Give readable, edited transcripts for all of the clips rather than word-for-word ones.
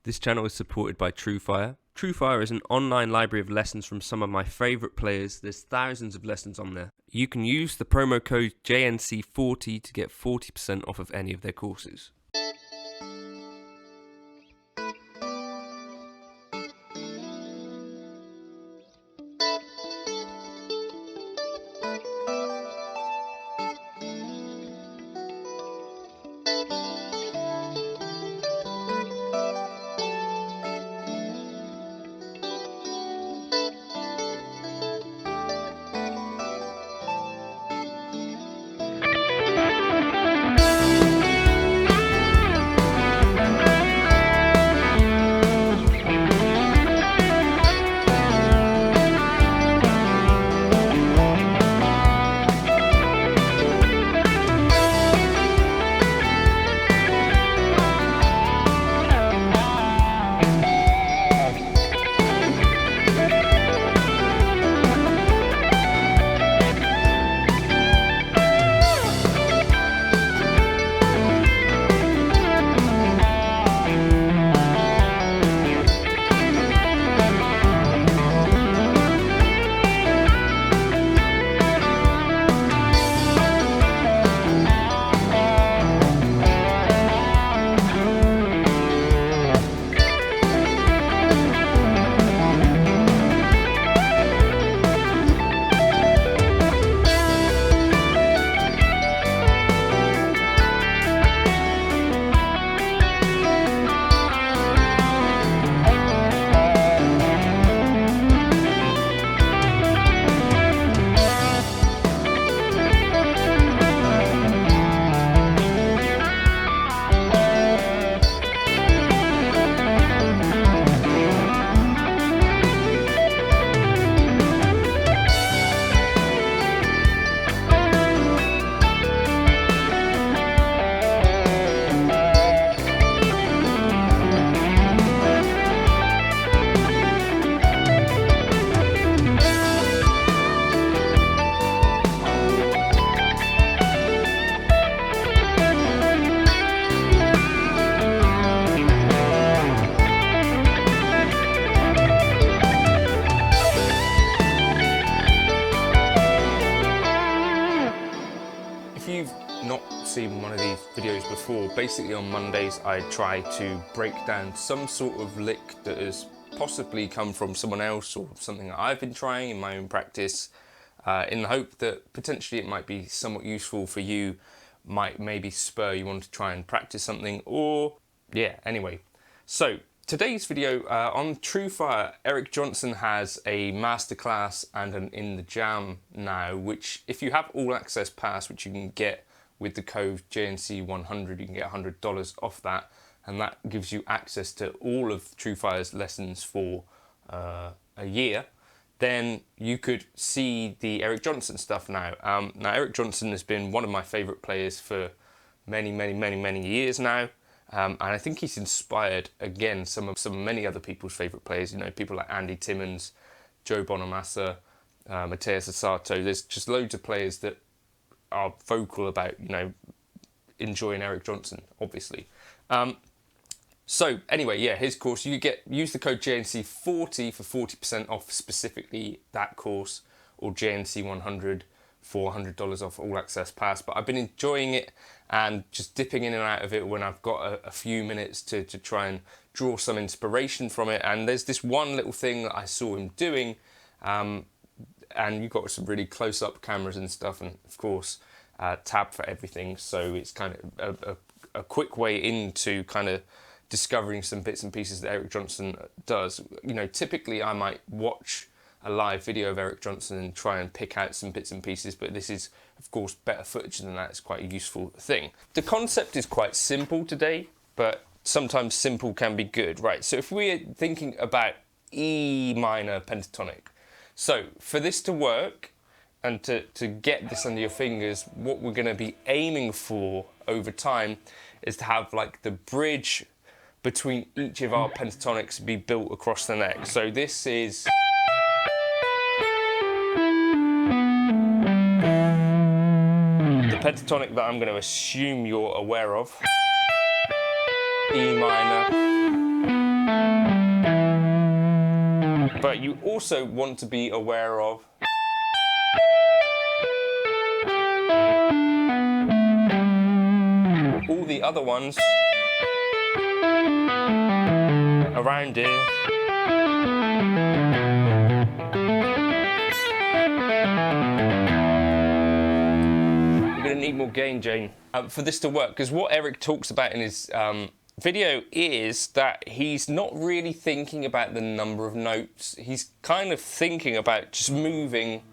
This channel is supported by Truefire. Truefire is an online library of lessons from some of my favourite players. There's thousands of lessons on there. You can use the promo code JNC40 to get 40% off of any of their courses. If you've not seen one of these videos before, basically on Mondays I try to break down some sort of lick that has possibly come from someone else or something that I've been trying in my own practice, in the hope that potentially it might be somewhat useful for you, might maybe spur you on to try and practice something, or yeah, anyway. So today's video on Truefire, Eric Johnson has a masterclass and an In the Jam now, which if you have all access pass, which you can get with the code JNC100, you can get $100 off that, and that gives you access to all of Truefire's lessons for a year. Then you could see the Eric Johnson stuff now. Now Eric Johnson has been one of my favourite players for many years now. And I think he's inspired, again, many other people's favourite players, you know, people like Andy Timmons, Joe Bonamassa, Matthias Asato. There's just loads of players that are vocal about, you know, enjoying Eric Johnson, obviously. So anyway, yeah, his course, use the code JNC40 for 40% off specifically that course, or JNC100 for $100 off all access pass. But I've been enjoying it and just dipping in and out of it when I've got a few minutes to try and draw some inspiration from it. And there's this one little thing that I saw him doing, and you've got some really close-up cameras and stuff, and of course tab for everything, so it's kind of a quick way into kind of discovering some bits and pieces that Eric Johnson does. You know, typically I might watch a live video of Eric Johnson and try and pick out some bits and pieces, but this is of course better footage than that. It's quite a useful thing. The concept is quite simple today, but sometimes simple can be good, right? So if we're thinking about E minor pentatonic, so for this to work and to get this under your fingers, what we're going to be aiming for over time is to have like the bridge between each of our pentatonics be built across the neck. So this is the pentatonic that I'm going to assume you're aware of. E minor, But you also want to be aware of all the other ones around it. We're going to need more gain, Jane, for this to work, because what Eric talks about in his video is that he's not really thinking about the number of notes. He's kind of thinking about just moving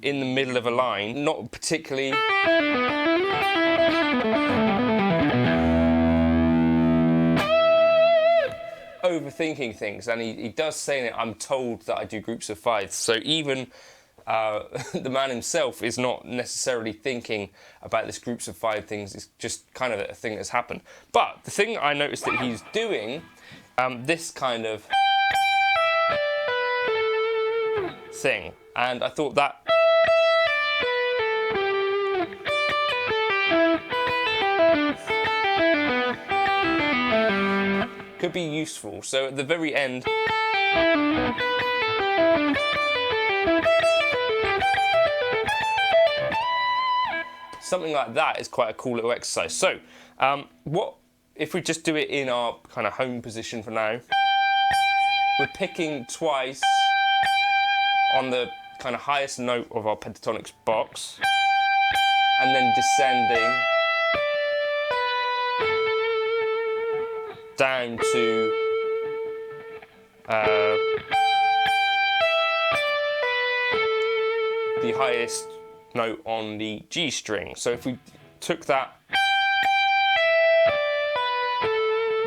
in the middle of a line, not particularly overthinking things. And he does say that I'm told that I do groups of five. So even the man himself is not necessarily thinking about this groups of five things. It's just kind of a thing that's happened. But the thing I noticed that he's doing, this kind of thing, and I thought that could be useful. So at the very end, something like that is quite a cool little exercise. So what if we just do it in our kind of home position for now? We're picking twice on the kind of highest note of our pentatonics box, and then descending down to the highest note on the G string. So if we took that,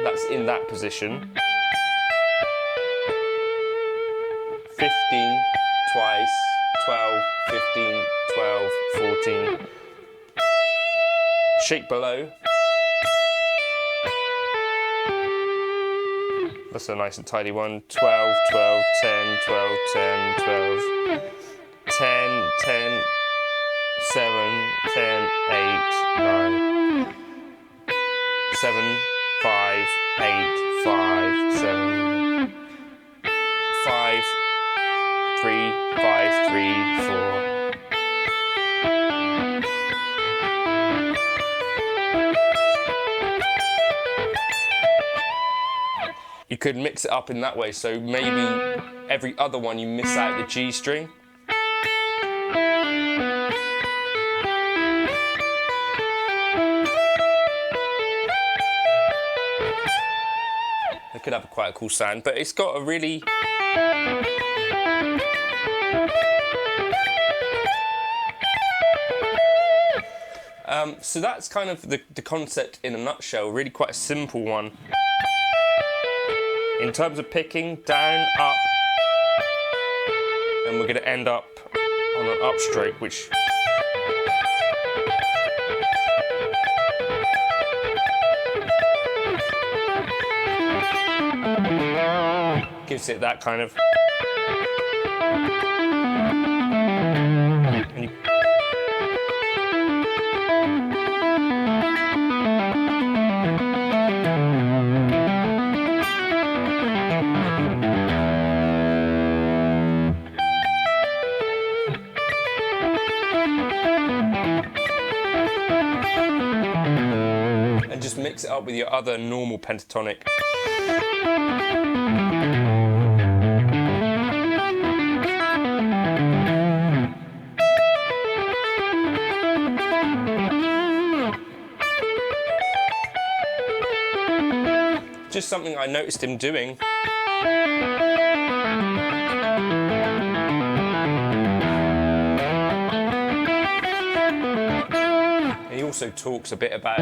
that's in that position. 15 twice, 12, 15, 12, 14. Shake below. That's a nice and tidy one. 12, 12, 10, 12, 10, 12, 10, 10, 7, 10, 8, 9, 7, 5, 8, 5, 7, 5, 3, 5, 3, 4. You could mix it up in that way, so maybe every other one you miss out the G string. It could have quite a cool sound, but it's got a really so that's kind of the concept in a nutshell. Really quite a simple one. In terms of picking, down, up, and we're going to end up on an upstroke, which gives it that kind of. And you just mix it up with your other normal pentatonic. Just something I noticed him doing. He also talks a bit about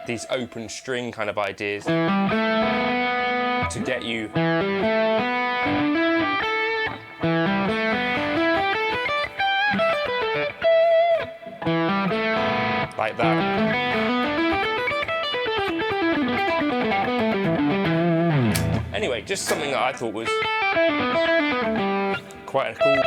these open string kind of ideas to get you like that. Anyway, just something that I thought was quite a cool.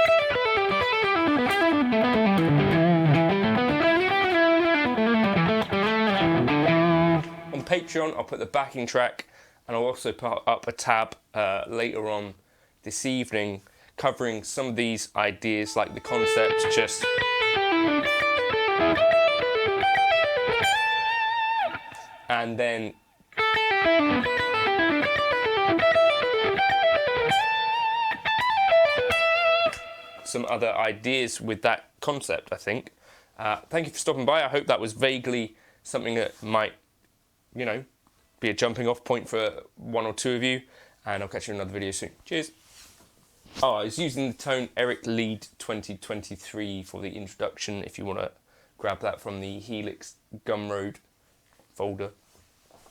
On Patreon, I'll put the backing track, and I'll also put up a tab later on this evening covering some of these ideas, like the concept, just and then some other ideas with that concept, I think. Thank you for stopping by. I hope that was vaguely something that might, you know, be a jumping off point for one or two of you, and I'll catch you in another video soon. Cheers. Oh, I was using the tone Eric Lead 2023 for the introduction, if you want to grab that from the Helix Gumroad folder.